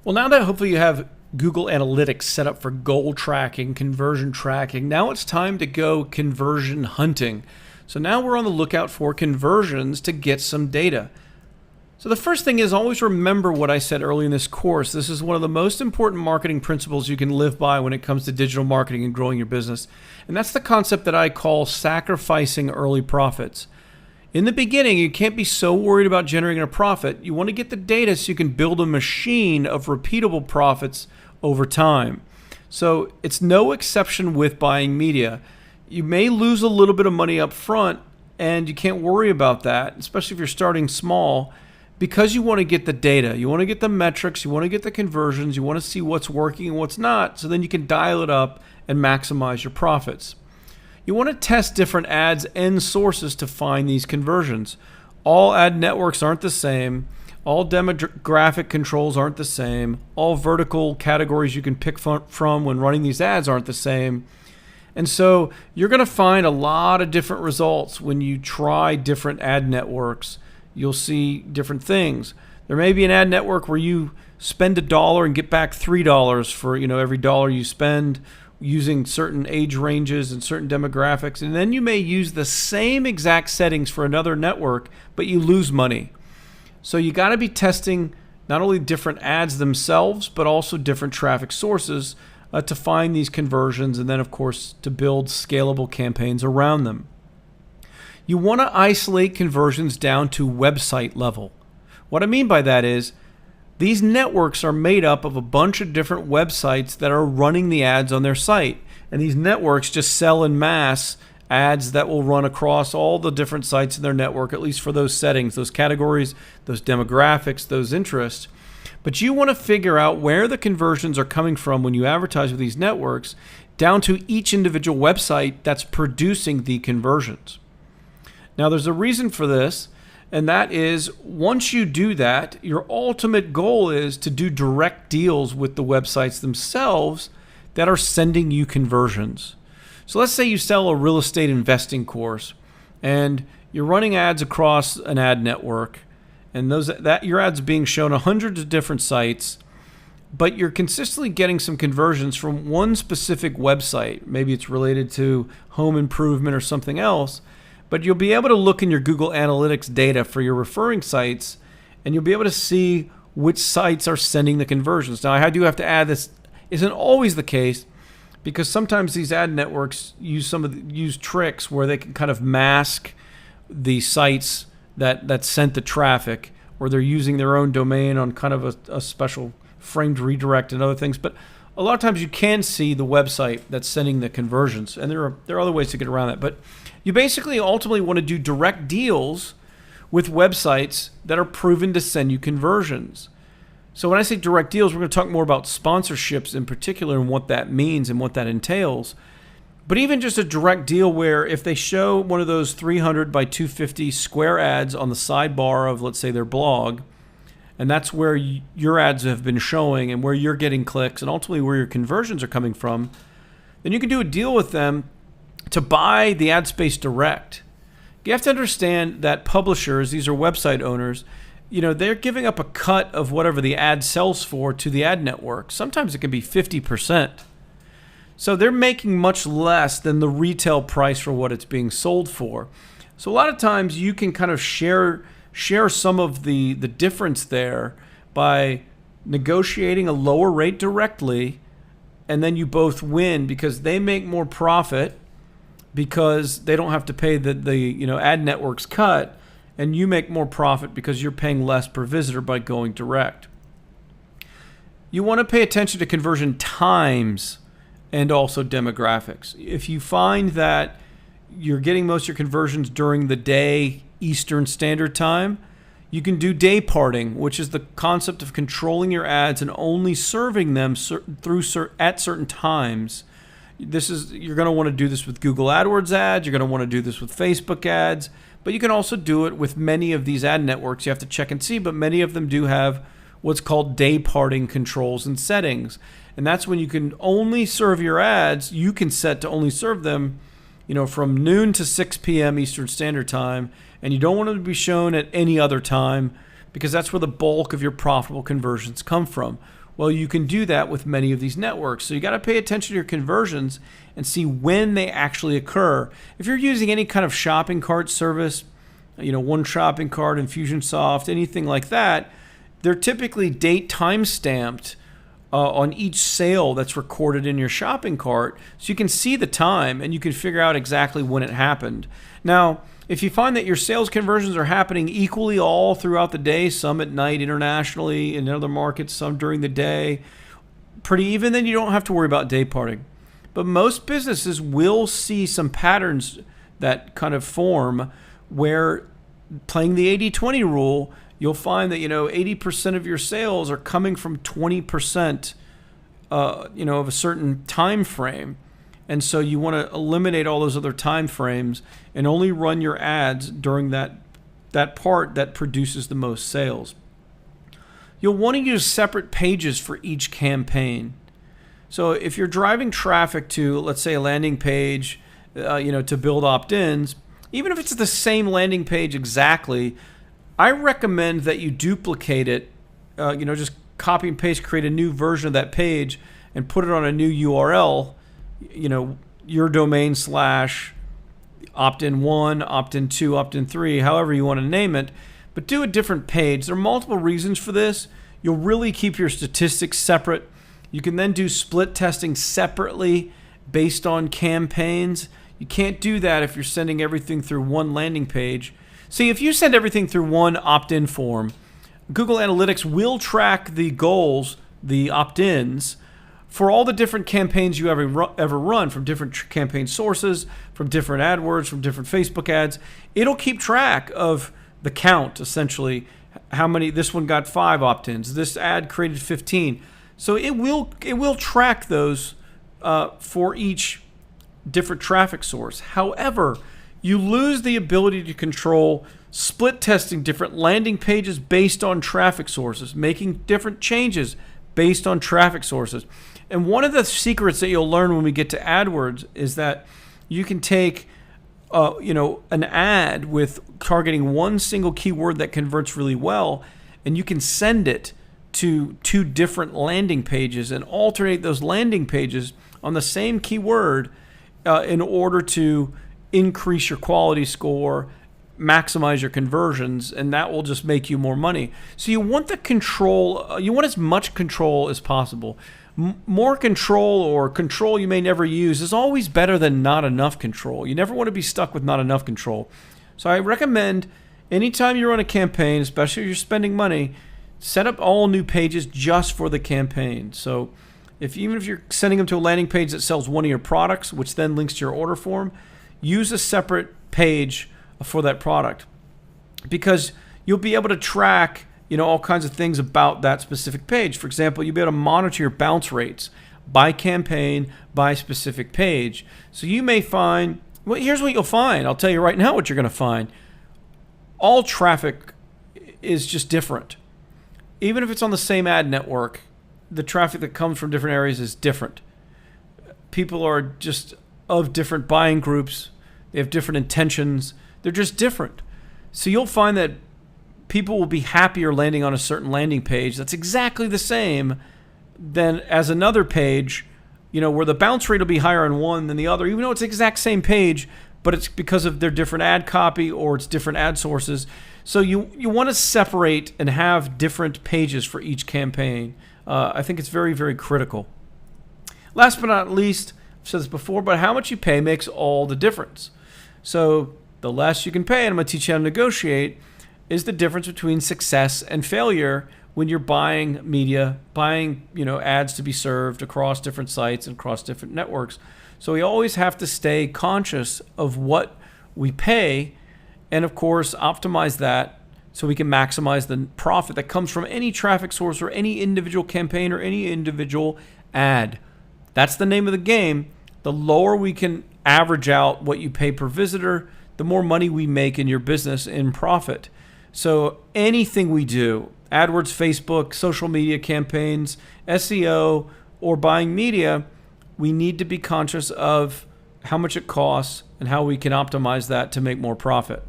Well, now that hopefully you have Google Analytics set up for goal tracking, conversion tracking, now it's time to go conversion hunting. So now we're on the lookout for conversions to get some data. So the first thing is always remember what I said early in this course. This is one of the most important marketing principles you can live by when it comes to digital marketing and growing your business. And that's the concept that I call sacrificing early profits. In the beginning, you can't be so worried about generating a profit. You want to get the data so you can build a machine of repeatable profits over time. So it's no exception with buying media. You may lose a little bit of money up front, and you can't worry about that, especially if you're starting small, because you want to get the data. You want to get the metrics, you want to get the conversions, you want to see what's working and what's not, so then you can dial it up and maximize your profits. You want to test different ads and sources to find these conversions. All ad networks aren't the same. All demographic controls aren't the same. All vertical categories you can pick from when running these ads aren't the same. And so you're going to find a lot of different results when you try different ad networks. You'll see different things. There may be an ad network where you spend $1 and get back $3 for every dollar you spend, using certain age ranges and certain demographics. And then you may use the same exact settings for another network, but you lose money. So you got to be testing not only different ads themselves, but also different traffic sources to find these conversions, and then of course to build scalable campaigns around them. You want to isolate conversions down to website level. What I mean by that is these networks are made up of a bunch of different websites that are running the ads on their site. And these networks just sell in mass ads that will run across all the different sites in their network, at least for those settings, those categories, those demographics, those interests. But you want to figure out where the conversions are coming from when you advertise with these networks, down to each individual website that's producing the conversions. Now, there's a reason for this. And that is, once you do that, your ultimate goal is to do direct deals with the websites themselves that are sending you conversions. So let's say you sell a real estate investing course and you're running ads across an ad network, and your ads being shown on hundreds of different sites, but you're consistently getting some conversions from one specific website. Maybe it's related to home improvement or something else. But you'll be able to look in your Google Analytics data for your referring sites, and you'll be able to see which sites are sending the conversions. Now, I do have to add, this isn't always the case, because sometimes these ad networks use tricks where they can kind of mask the sites that sent the traffic, or they're using their own domain on kind of a special framed redirect and other things. But a lot of times you can see the website that's sending the conversions, and there are other ways to get around that. But you basically ultimately want to do direct deals with websites that are proven to send you conversions. So when I say direct deals, we're going to talk more about sponsorships in particular and what that means and what that entails. But even just a direct deal where if they show one of those 300 by 250 square ads on the sidebar of, let's say, their blog, and that's where your ads have been showing and where you're getting clicks and ultimately where your conversions are coming from, then you can do a deal with them to buy the ad space direct. You have to understand that publishers, these are website owners, they're giving up a cut of whatever the ad sells for to the ad network. Sometimes it can be 50%. So they're making much less than the retail price for what it's being sold for. So a lot of times you can kind of share some of the difference there by negotiating a lower rate directly, and then you both win because they make more profit because they don't have to pay the ad network's cut, and you make more profit because you're paying less per visitor by going direct. You want to pay attention to conversion times and also demographics. If you find that you're getting most of your conversions during the day, Eastern Standard Time, you can do day parting, which is the concept of controlling your ads and only serving them at certain times. You're going to want to do this with Google AdWords ads. You're going to want to do this with Facebook ads. But you can also do it with many of these ad networks. You have to check and see, but many of them do have what's called day parting controls and settings. And that's when you can only serve your ads. You can set to only serve them, from noon to 6 p.m. Eastern Standard Time. And you don't want them to be shown at any other time because that's where the bulk of your profitable conversions come from. Well, you can do that with many of these networks. So you got to pay attention to your conversions and see when they actually occur. If you're using any kind of shopping cart service, One Shopping Cart, Infusionsoft, anything like that, they're typically date time stamped on each sale that's recorded in your shopping cart, so you can see the time and you can figure out exactly when it happened. Now, if you find that your sales conversions are happening equally all throughout the day, some at night internationally, in other markets, some during the day, pretty even, then you don't have to worry about day parting. But most businesses will see some patterns that kind of form where, playing the 80-20 rule, you'll find that 80% of your sales are coming from 20% of a certain time frame. And so you want to eliminate all those other time frames and only run your ads during that part that produces the most sales. You'll want to use separate pages for each campaign. So if you're driving traffic to, let's say, a landing page, to build opt-ins, even if it's the same landing page exactly, I recommend that you duplicate it, just copy and paste, create a new version of that page and put it on a new URL, your domain / opt-in 1, opt-in 2, opt-in 3, however you want to name it, but do a different page. There are multiple reasons for this. You'll really keep your statistics separate. You can then do split testing separately based on campaigns. You can't do that if you're sending everything through one landing page. See, if you send everything through one opt-in form, Google Analytics will track the goals, the opt-ins, for all the different campaigns you ever run, from different campaign sources, from different AdWords, from different Facebook ads. It'll keep track of the count, essentially, how many, this one got 5 opt-ins, this ad created 15. So it will track those for each different traffic source. However, you lose the ability to control split testing different landing pages based on traffic sources, making different changes based on traffic sources. And one of the secrets that you'll learn when we get to AdWords is that you can take an ad with targeting one single keyword that converts really well, and you can send it to 2 different landing pages and alternate those landing pages on the same keyword in order to increase your quality score, maximize your conversions, and that will just make you more money. So you want the control, you want as much control as possible. More control, or control you may never use, is always better than not enough control. You never want to be stuck with not enough control. So I recommend anytime you run a campaign, especially if you're spending money, set up all new pages just for the campaign. So even if you're sending them to a landing page that sells one of your products, which then links to your order form, use a separate page for that product, because you'll be able to track all kinds of things about that specific page. For example, you'll be able to monitor your bounce rates by campaign, by specific page. So you may find, well, here's what you'll find. I'll tell you right now what you're going to find. All traffic is just different. Even if it's on the same ad network, the traffic that comes from different areas is different. People are just of different buying groups. They have different intentions. They're just different. So you'll find that people will be happier landing on a certain landing page that's exactly the same than as another page, where the bounce rate will be higher on one than the other, even though it's the exact same page, but it's because of their different ad copy or it's different ad sources. So you want to separate and have different pages for each campaign. I think it's very, very critical. Last but not least, I've said this before, but how much you pay makes all the difference. So the less you can pay, and I'm going to teach you how to negotiate, is the difference between success and failure when you're buying media, buying ads to be served across different sites and across different networks. So we always have to stay conscious of what we pay, and of course optimize that so we can maximize the profit that comes from any traffic source or any individual campaign or any individual ad. That's the name of the game. The lower we can average out what you pay per visitor, the more money we make in your business in profit. So anything we do, AdWords, Facebook, social media campaigns, SEO, or buying media, we need to be conscious of how much it costs and how we can optimize that to make more profit.